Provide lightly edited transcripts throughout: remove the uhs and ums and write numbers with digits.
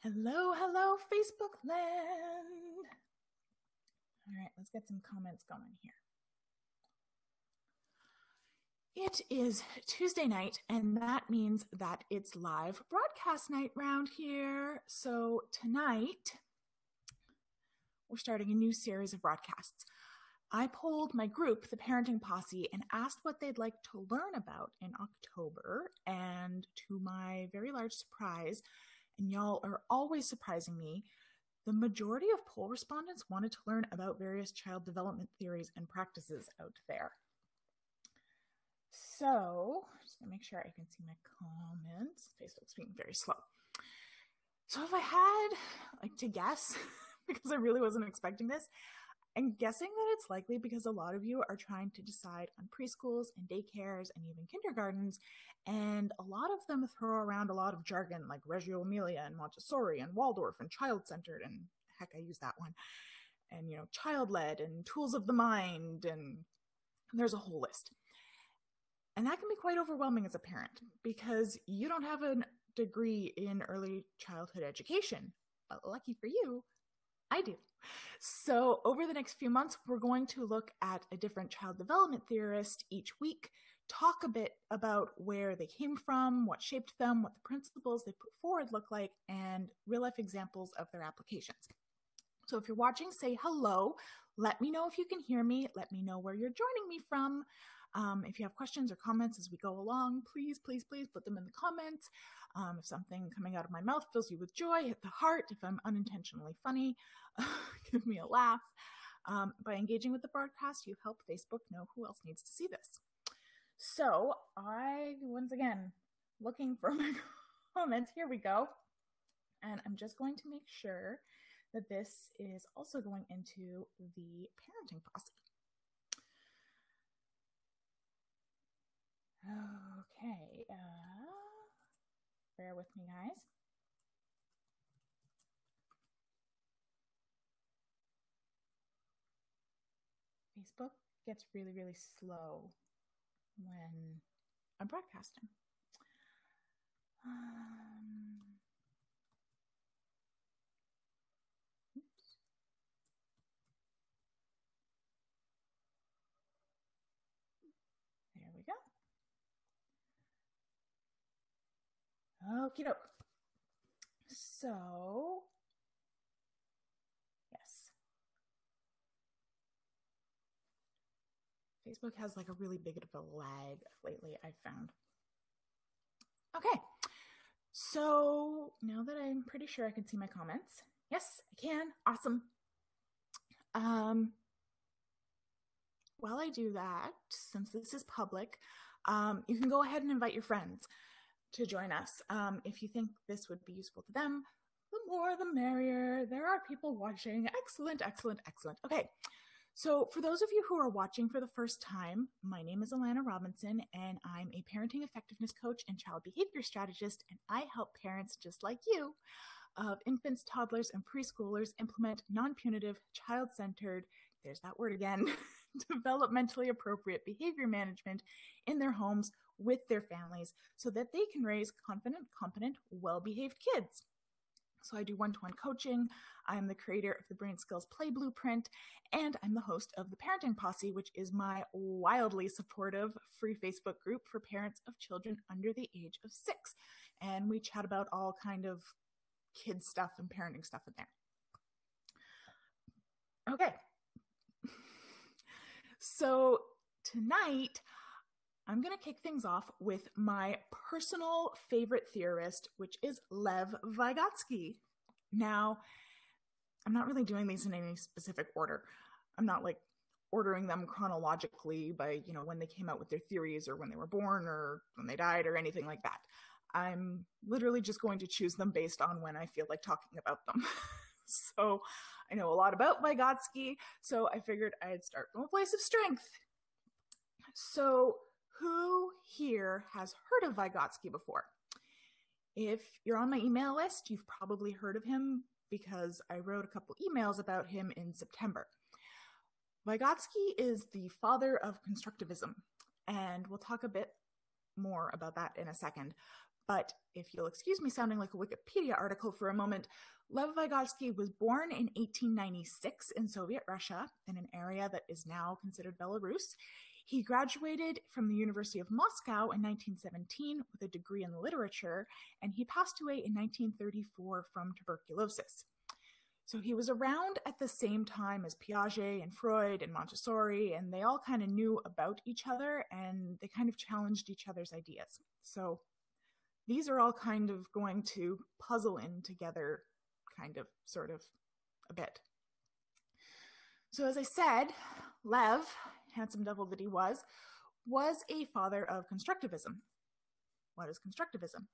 Hello, hello, Facebook land. All right, let's get some comments going here. It is Tuesday night, and that means that it's live broadcast night round here. So tonight, we're starting a new series of broadcasts. I polled my group, the Parenting Posse, and asked what they'd like to learn about in October. And to my very large surprise, and y'all are always surprising me, the majority of poll respondents wanted to learn about various child development theories and practices out there. So, just gonna make sure I can see my comments. Facebook's being very slow. So if I had to guess, because I really wasn't expecting this, I'm guessing that it's likely because a lot of you are trying to decide on preschools and daycares and even kindergartens, and a lot of them throw around a lot of jargon like Reggio Emilia and Montessori and Waldorf and child-centered, and heck, I use that one, and child-led and tools of the mind, and there's a whole list. And that can be quite overwhelming as a parent because you don't have a degree in early childhood education, but lucky for you, I do. So over the next few months, we're going to look at a different child development theorist each week, talk a bit about where they came from, what shaped them, what the principles they put forward look like, and real-life examples of their applications. So if you're watching, say hello. Let me know if you can hear me. Let me know where you're joining me from. If you have questions or comments as we go along, please, please, please put them in the comments. If something coming out of my mouth fills you with joy, hit the heart. If I'm unintentionally funny, give me a laugh. By engaging with the broadcast, you help Facebook know who else needs to see this. So once again, looking for my comments. Here we go. And I'm just going to make sure that this is also going into the Parenting Posse. Okay, bear with me, guys. Facebook gets really, really slow when I'm broadcasting. Oops. There we go. Okie doke. So, yes. Facebook has like a really big of a lag lately, I've found. Okay, so now that I'm pretty sure I can see my comments. Yes, I can. Awesome. While I do that, since this is public, you can go ahead and invite your friends to join us. If you think this would be useful to them, the more the merrier. There are people watching. Excellent, excellent, excellent. Okay, so for those of you who are watching for the first time, my name is Allana Robinson, and I'm a parenting effectiveness coach and child behavior strategist, and I help parents just like you of infants, toddlers, and preschoolers implement non-punitive, child-centered, there's that word again, developmentally appropriate behavior management in their homes with their families so that they can raise confident, competent, well-behaved kids. So I do one-to-one coaching. I'm the creator of the Brain Skills Play Blueprint, and I'm the host of the Parenting Posse, which is my wildly supportive free Facebook group for parents of children under the age of 6. And we chat about all kind of kid stuff and parenting stuff in there. Okay. So tonight, I'm going to kick things off with my personal favorite theorist, which is Lev Vygotsky. Now, I'm not really doing these in any specific order. I'm not like ordering them chronologically by, when they came out with their theories or when they were born or when they died or anything like that. I'm literally just going to choose them based on when I feel like talking about them. So I know a lot about Vygotsky, so I figured I'd start from a place of strength. So who here has heard of Vygotsky before? If you're on my email list, you've probably heard of him because I wrote a couple emails about him in September. Vygotsky is the father of constructivism, and we'll talk a bit more about that in a second. But if you'll excuse me sounding like a Wikipedia article for a moment, Lev Vygotsky was born in 1896 in Soviet Russia, in an area that is now considered Belarus. He graduated from the University of Moscow in 1917 with a degree in literature, and he passed away in 1934 from tuberculosis. So he was around at the same time as Piaget and Freud and Montessori, and they all kind of knew about each other, and they kind of challenged each other's ideas. So these are all kind of going to puzzle in together, kind of, sort of, a bit. So as I said, Lev, handsome devil that he was a father of constructivism. What is constructivism?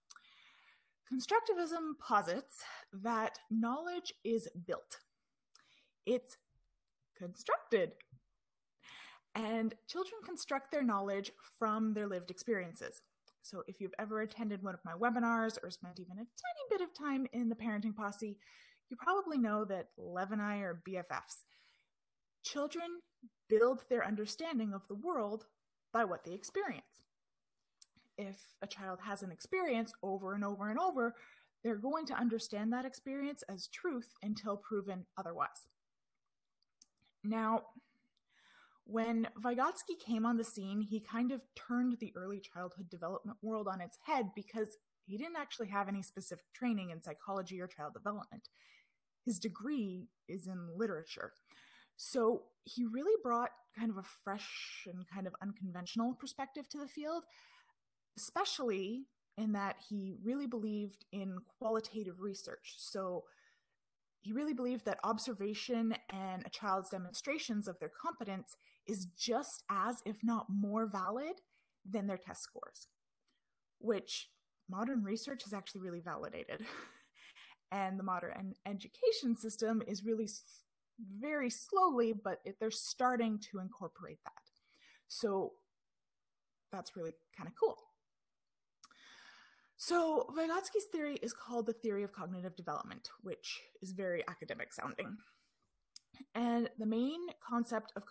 Constructivism posits that knowledge is built. It's constructed. And children construct their knowledge from their lived experiences. So if you've ever attended one of my webinars or spent even a tiny bit of time in the parenting posse, you probably know that Lev and I are BFFs. Children build their understanding of the world by what they experience. If a child has an experience over and over and over, they're going to understand that experience as truth until proven otherwise. Now, when Vygotsky came on the scene, he kind of turned the early childhood development world on its head because he didn't actually have any specific training in psychology or child development. His degree is in literature. So he really brought kind of a fresh and kind of unconventional perspective to the field, especially in that he really believed in qualitative research. So he really believed that observation and a child's demonstrations of their competence is just as, if not more, valid than their test scores, which modern research has actually really validated. And the modern education system is really very slowly, but they're starting to incorporate that. So that's really kind of cool. So Vygotsky's theory is called the theory of cognitive development, which is very academic sounding. And the main concept of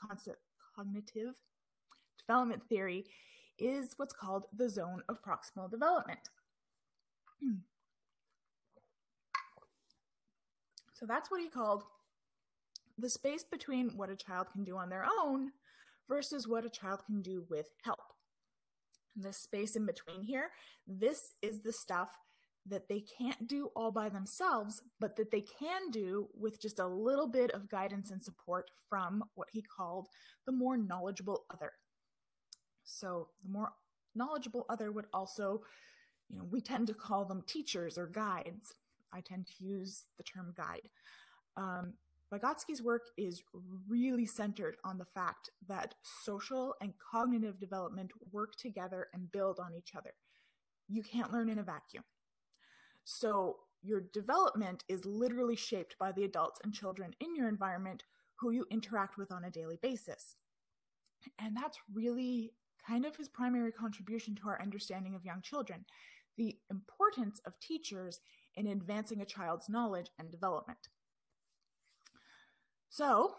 cognitive development theory is what's called the zone of proximal development. So that's what he called the space between what a child can do on their own versus what a child can do with help. And this space in between here, this is the stuff that they can't do all by themselves, but that they can do with just a little bit of guidance and support from what he called the more knowledgeable other. So the more knowledgeable other would also, we tend to call them teachers or guides. I tend to use the term guide. Vygotsky's work is really centered on the fact that social and cognitive development work together and build on each other. You can't learn in a vacuum. So your development is literally shaped by the adults and children in your environment who you interact with on a daily basis. And that's really kind of his primary contribution to our understanding of young children, the importance of teachers in advancing a child's knowledge and development. So,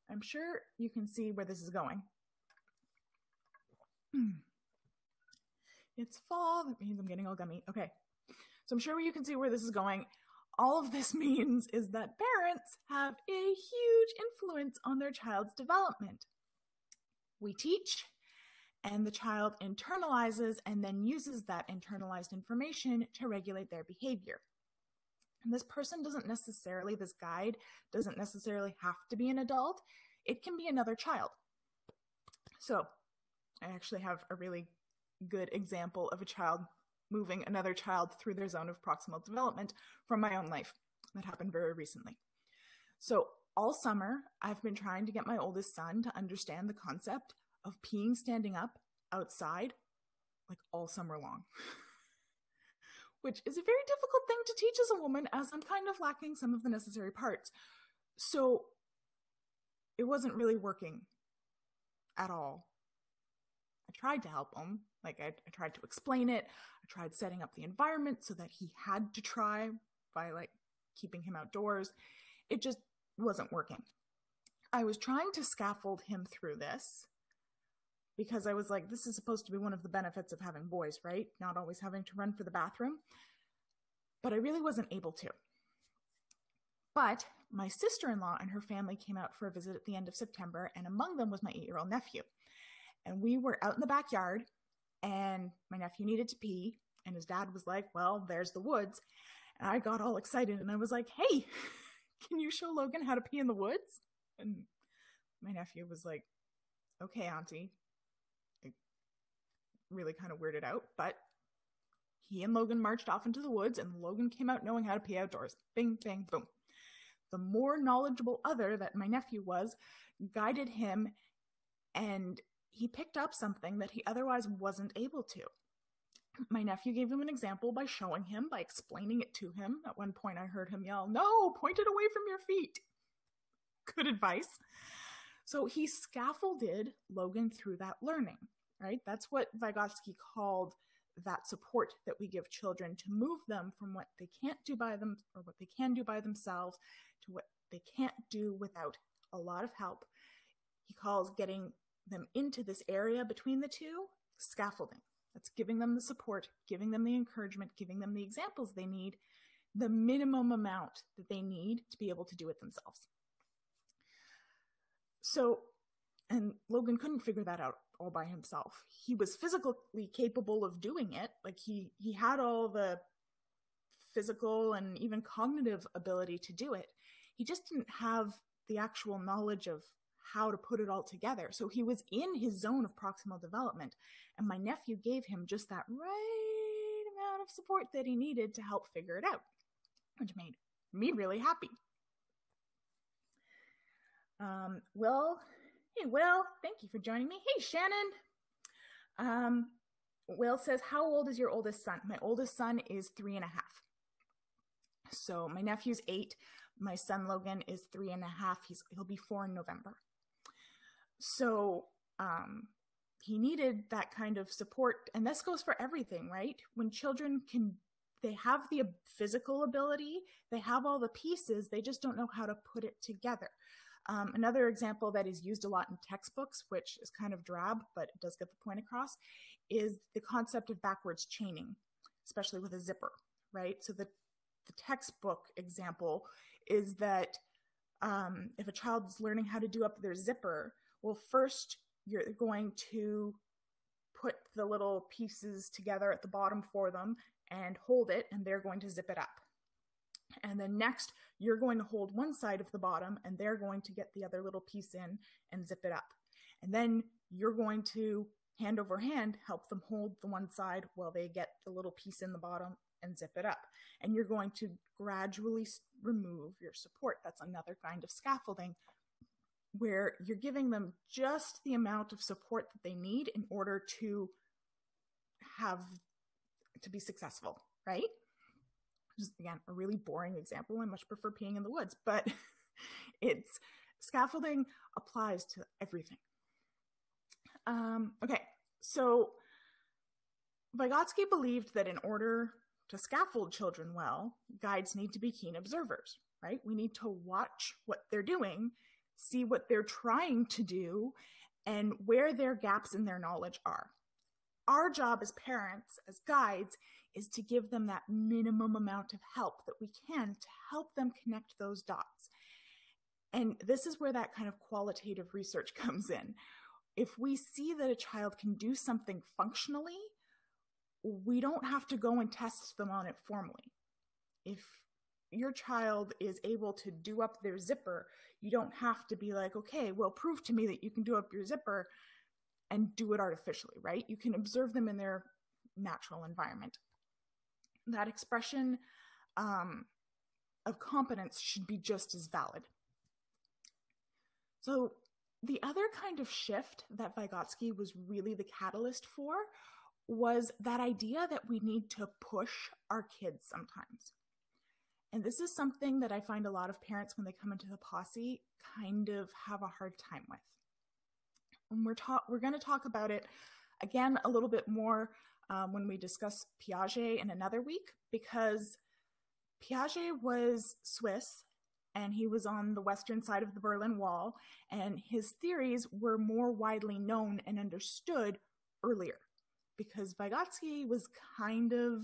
I'm sure you can see where this is going. It's fall, that means I'm getting all gummy. Okay, so I'm sure you can see where this is going. All of this means is that parents have a huge influence on their child's development. We teach, and the child internalizes and then uses that internalized information to regulate their behavior. And this person this guide doesn't necessarily have to be an adult. It can be another child. So I actually have a really good example of a child moving another child through their zone of proximal development from my own life that happened very recently. So all summer, I've been trying to get my oldest son to understand the concept of peeing standing up outside, like all summer long. Which is a very difficult thing to teach as a woman, as I'm kind of lacking some of the necessary parts. So it wasn't really working at all. I tried to help him. I tried to explain it. I tried setting up the environment so that he had to try by keeping him outdoors. It just wasn't working. I was trying to scaffold him through this, because I was like, this is supposed to be one of the benefits of having boys, right? Not always having to run for the bathroom. But I really wasn't able to. But my sister-in-law and her family came out for a visit at the end of September, and among them was my 8-year-old nephew. And we were out in the backyard, and my nephew needed to pee, and his dad was like, well, there's the woods. And I got all excited, and I was like, hey, can you show Logan how to pee in the woods? And my nephew was like, okay, Auntie. Really kind of weirded out, but he and Logan marched off into the woods, and Logan came out knowing how to pee outdoors. Bing, bang, boom. The more knowledgeable other that my nephew was guided him, and he picked up something that he otherwise wasn't able to. My nephew gave him an example by showing him, by explaining it to him. At one point I heard him yell, no, point it away from your feet. Good advice. So he scaffolded Logan through that learning. Right? That's what Vygotsky called that support that we give children to move them from what they can't do by them or what they can do by themselves to what they can't do without a lot of help. He calls getting them into this area between the two scaffolding. That's giving them the support, giving them the encouragement, giving them the examples they need, the minimum amount that they need to be able to do it themselves. So, and Logan couldn't figure that out all by himself. He was physically capable of doing it. Like he had all the physical and even cognitive ability to do it. He just didn't have the actual knowledge of how to put it all together. So he was in his zone of proximal development, and my nephew gave him just that right amount of support that he needed to help figure it out, which made me really happy. Hey, Will, thank you for joining me. Hey, Shannon. Will says, how old is your oldest son? My oldest son is 3.5. So my nephew's 8. My son, Logan, is 3.5. He'll be 4 in November. So he needed that kind of support. And this goes for everything, right? When children they have the physical ability, they have all the pieces, they just don't know how to put it together. Another example that is used a lot in textbooks, which is kind of drab, but it does get the point across, is the concept of backwards chaining, especially with a zipper, right? So the textbook example is that if a child is learning how to do up their zipper, well, first you're going to put the little pieces together at the bottom for them and hold it, and they're going to zip it up. And then next, you're going to hold one side of the bottom, and they're going to get the other little piece in and zip it up. And then you're going to, hand over hand, help them hold the one side while they get the little piece in the bottom and zip it up. And you're going to gradually remove your support. That's another kind of scaffolding, where you're giving them just the amount of support that they need in order to be successful, right? Just, again, a really boring example. I much prefer peeing in the woods, but scaffolding applies to everything. Okay, so Vygotsky believed that in order to scaffold children well, guides need to be keen observers, right? We need to watch what they're doing, see what they're trying to do, and where their gaps in their knowledge are. Our job as parents, as guides, is to give them that minimum amount of help that we can to help them connect those dots. And this is where that kind of qualitative research comes in. If we see that a child can do something functionally, we don't have to go and test them on it formally. If your child is able to do up their zipper, you don't have to be like, okay, well, prove to me that you can do up your zipper and do it artificially, right? You can observe them in their natural environment. That expression of competence should be just as valid. So the other kind of shift that Vygotsky was really the catalyst for was that idea that we need to push our kids sometimes. And this is something that I find a lot of parents, when they come into the posse, kind of have a hard time with. And we're going to talk about it again a little bit more when we discuss Piaget in another week, because Piaget was Swiss and he was on the western side of the Berlin Wall, and his theories were more widely known and understood earlier because Vygotsky was kind of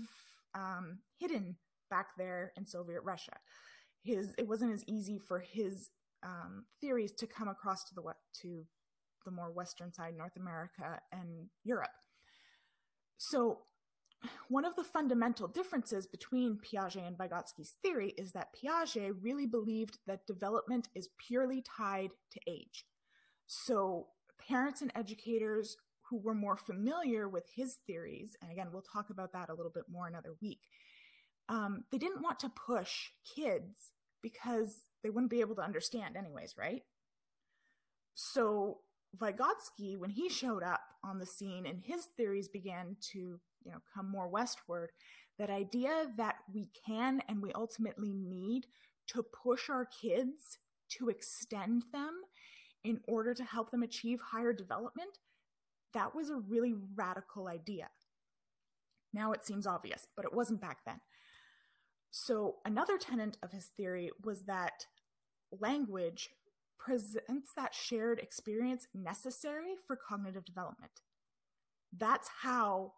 hidden back there in Soviet Russia. It wasn't as easy for his theories to come across to the more western side, North America and Europe. So one of the fundamental differences between Piaget and Vygotsky's theory is that Piaget really believed that development is purely tied to age. So parents and educators who were more familiar with his theories, and again, we'll talk about that a little bit more another week, they didn't want to push kids because they wouldn't be able to understand anyways, right? So Vygotsky, when he showed up on the scene and his theories began to come more westward, that idea that we can and we ultimately need to push our kids to extend them in order to help them achieve higher development, that was a really radical idea. Now it seems obvious, but it wasn't back then. So another tenet of his theory was that language presents that shared experience necessary for cognitive development. That's how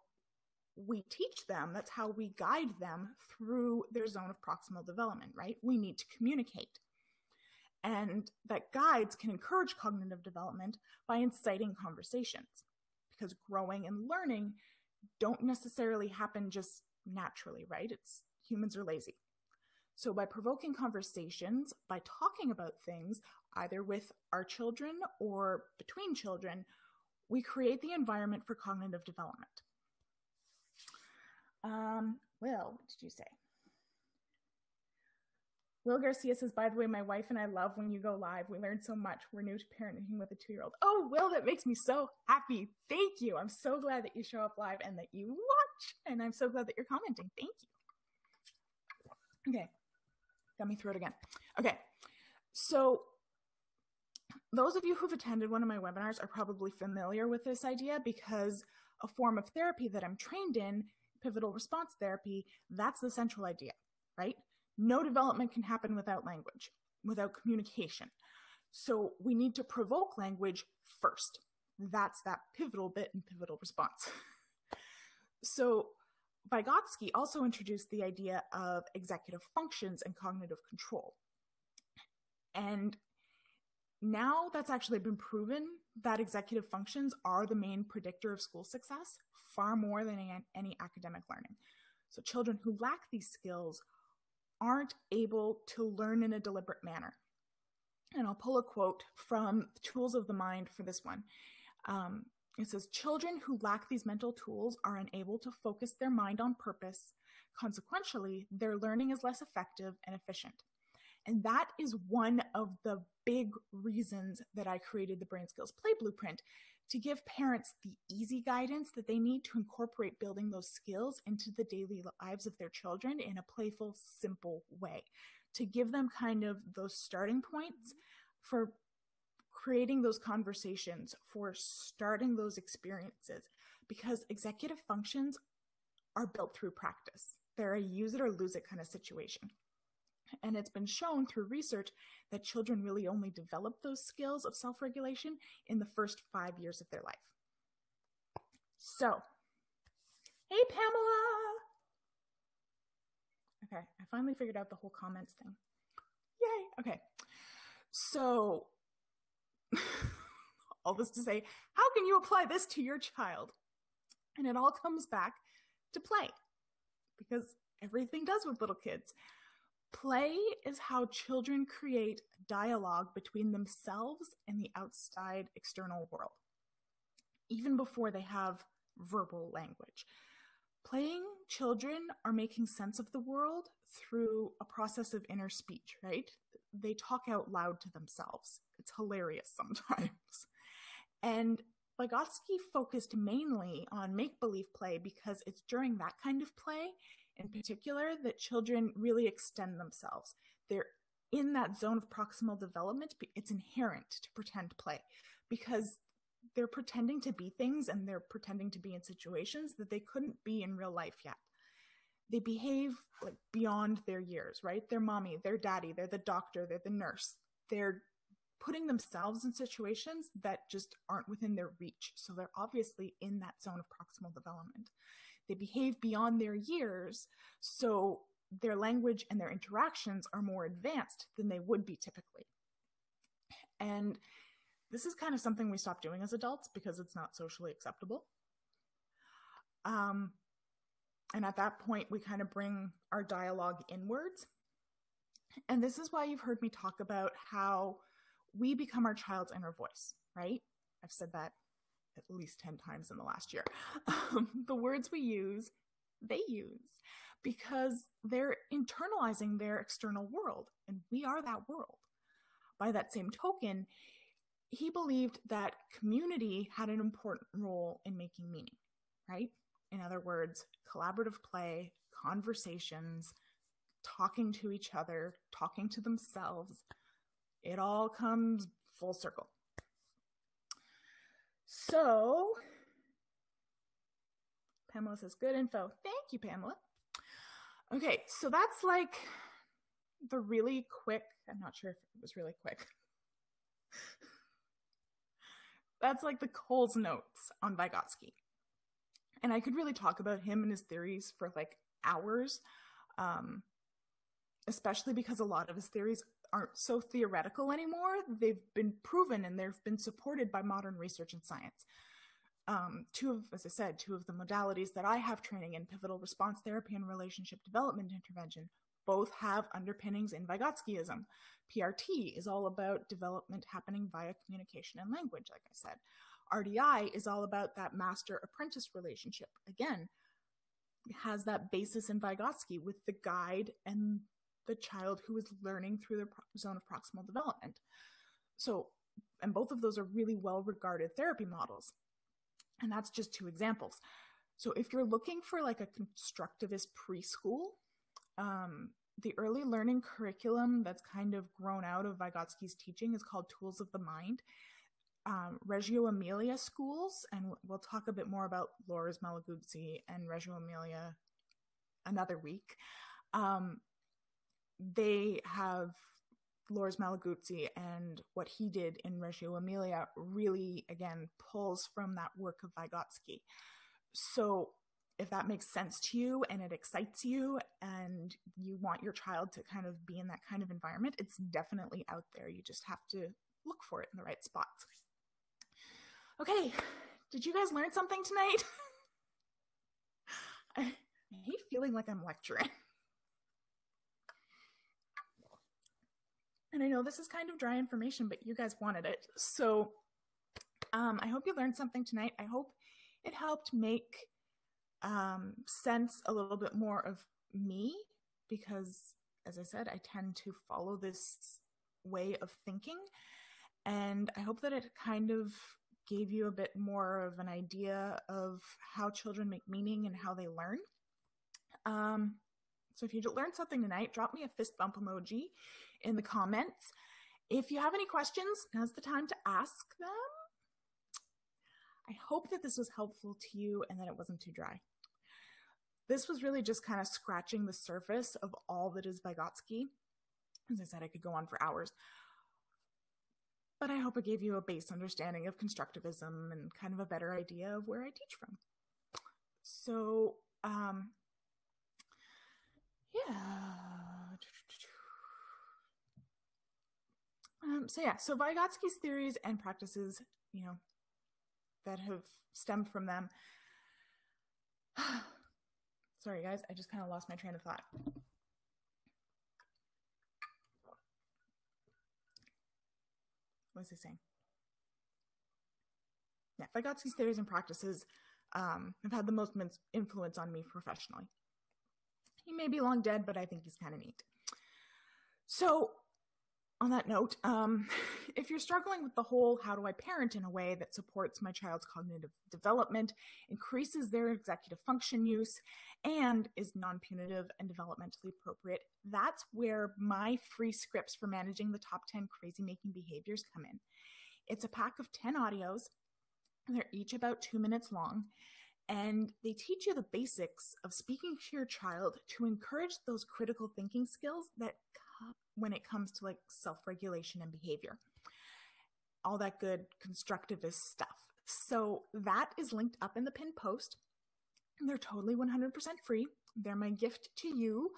we teach them, that's how we guide them through their zone of proximal development, right? We need to communicate. And that guides can encourage cognitive development by inciting conversations, because growing and learning don't necessarily happen just naturally, right? Humans are lazy. So by provoking conversations, by talking about things, either with our children or between children, we create the environment for cognitive development. Will, what did you say? Will Garcia says, by the way, my wife and I love when you go live. We learn so much. We're new to parenting with a 2-year-old. Oh, Will, that makes me so happy. Thank you. I'm so glad that you show up live and that you watch. And I'm so glad that you're commenting. Thank you. Okay. Got me through it again. Okay. So those of you who've attended one of my webinars are probably familiar with this idea because a form of therapy that I'm trained in, pivotal response therapy, that's the central idea, right? No development can happen without language, without communication. So we need to provoke language first. That's that pivotal bit in pivotal response. So Vygotsky also introduced the idea of executive functions and cognitive control. And now that's actually been proven that executive functions are the main predictor of school success, far more than any academic learning. So children who lack these skills aren't able to learn in a deliberate manner. And I'll pull a quote from Tools of the Mind for this one. It says, children who lack these mental tools are unable to focus their mind on purpose. Consequentially, their learning is less effective and efficient. And that is one of the big reasons that I created the Brain Skills Play Blueprint, to give parents the easy guidance that they need to incorporate building those skills into the daily lives of their children in a playful, simple way, to give them kind of those starting points for creating those conversations, for starting those experiences, because executive functions are built through practice. They're a use it or lose it kind of situation. And it's been shown through research that children really only develop those skills of self-regulation in the first 5 years of their life. So, hey, Pamela. Okay, I finally figured out the whole comments thing. Yay. Okay, so all this to say, how can you apply this to your child? And it all comes back to play, because everything does with little kids. Play is how children create dialogue between themselves and the outside external world, even before they have verbal language. Playing children are making sense of the world through a process of inner speech, right? They talk out loud to themselves. It's hilarious sometimes. And Vygotsky focused mainly on make-believe play because it's during that kind of play in particular that children really extend themselves. They're in that zone of proximal development. It's inherent to pretend play because they're pretending to be things and they're pretending to be in situations that they couldn't be in real life yet. they behave like beyond their years, right? They're mommy, they're daddy, they're the doctor, they're the nurse. They're putting themselves in situations that just aren't within their reach. So they're obviously in that zone of proximal development. They behave beyond their years, so their language and their interactions are more advanced than they would be typically. And this is kind of something we stop doing as adults because it's not socially acceptable. And at that point, we kind of bring our dialogue inwards. And this is why you've heard me talk about how we become our child's inner voice, right? I've said that at least 10 times in the last year. The words we use, they use, because they're internalizing their external world, and we are that world. By that same token, he believed that community had an important role in making meaning, right? In other words, collaborative play, conversations, talking to each other, talking to themselves. It all comes full circle. So, Pamela says, good info. Thank you, Pamela. Okay, so that's like the really quick, I'm not sure if it was really quick. That's like the Coles notes on Vygotsky. And I could really talk about him and his theories for like hours, especially because a lot of his theories aren't so theoretical anymore. They've been proven and they've been supported by modern research and science. As I said, two of the modalities that I have training in, pivotal response therapy and relationship development intervention, both have underpinnings in Vygotskyism. PRT is all about development happening via communication and language, like I said. RDI is all about that master-apprentice relationship. Again, has that basis in Vygotsky with the guide and the child who is learning through the zone of proximal development. So, and both of those are really well-regarded therapy models. And that's just two examples. So if you're looking for like a constructivist preschool, the early learning curriculum that's kind of grown out of Vygotsky's teaching is called Tools of the Mind. Reggio Emilia schools, and we'll talk a bit more about Loris Malaguzzi and Reggio Emilia another week. They have Loris Malaguzzi, and what he did in Reggio Emilia really, again, pulls from that work of Vygotsky. So if that makes sense to you and it excites you and you want your child to kind of be in that kind of environment, it's definitely out there. You just have to look for it in the right spots. Okay, did you guys learn something tonight? I hate feeling like I'm lecturing. And I know this is kind of dry information, but you guys wanted it. So I hope you learned something tonight. I hope it helped make sense a little bit more of me, because, as I said, I tend to follow this way of thinking. And I hope that it kind of gave you a bit more of an idea of how children make meaning and how they learn. So if you learned something tonight, drop me a fist bump emoji in the comments. If you have any questions, now's the time to ask them. I hope that this was helpful to you and that it wasn't too dry. This was really just kind of scratching the surface of all that is Vygotsky. As I said, I could go on for hours. But I hope it gave you a base understanding of constructivism and kind of a better idea of where I teach from. So, So Vygotsky's theories and practices, that have stemmed from them. Sorry, guys, I just kind of lost my train of thought. What was I saying? Yeah, Vygotsky's theories and practices have had the most influence on me professionally. He may be long dead, but I think he's kind of neat. So, on that note, if you're struggling with the whole how do I parent in a way that supports my child's cognitive development, increases their executive function use, and is non-punitive and developmentally appropriate, that's where my free scripts for managing the top 10 crazy-making behaviors come in. It's a pack of 10 audios. They're each about 2 minutes long. And they teach you the basics of speaking to your child to encourage those critical thinking skills that when it comes to like self-regulation and behavior, all that good constructivist stuff. So that is linked up in the pinned post. They're totally 100% free. They're my gift to you.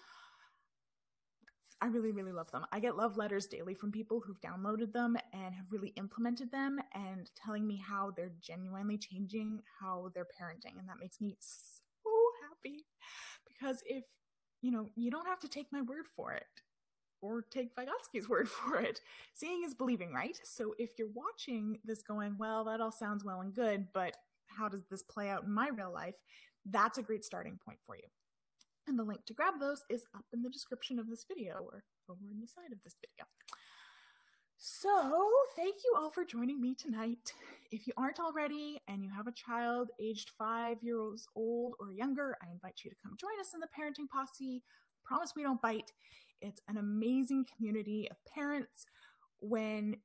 I really, really love them. I get love letters daily from people who've downloaded them and have really implemented them and telling me how they're genuinely changing how they're parenting. And that makes me so happy, because if, you don't have to take my word for it or take Vygotsky's word for it. Seeing is believing, right? So if you're watching this going, well, that all sounds well and good, but how does this play out in my real life? That's a great starting point for you. And the link to grab those is up in the description of this video or over on the side of this video. So thank you all for joining me tonight. If you aren't already and you have a child aged 5 years old or younger, I invite you to come join us in the Parenting Posse. Promise we don't bite. It's an amazing community of parents. When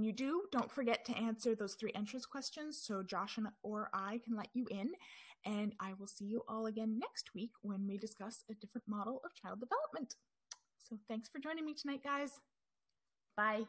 you do, don't forget to answer those 3 entrance questions so Josh or I can let you in. And I will see you all again next week when we discuss a different model of child development. So thanks for joining me tonight, guys. Bye.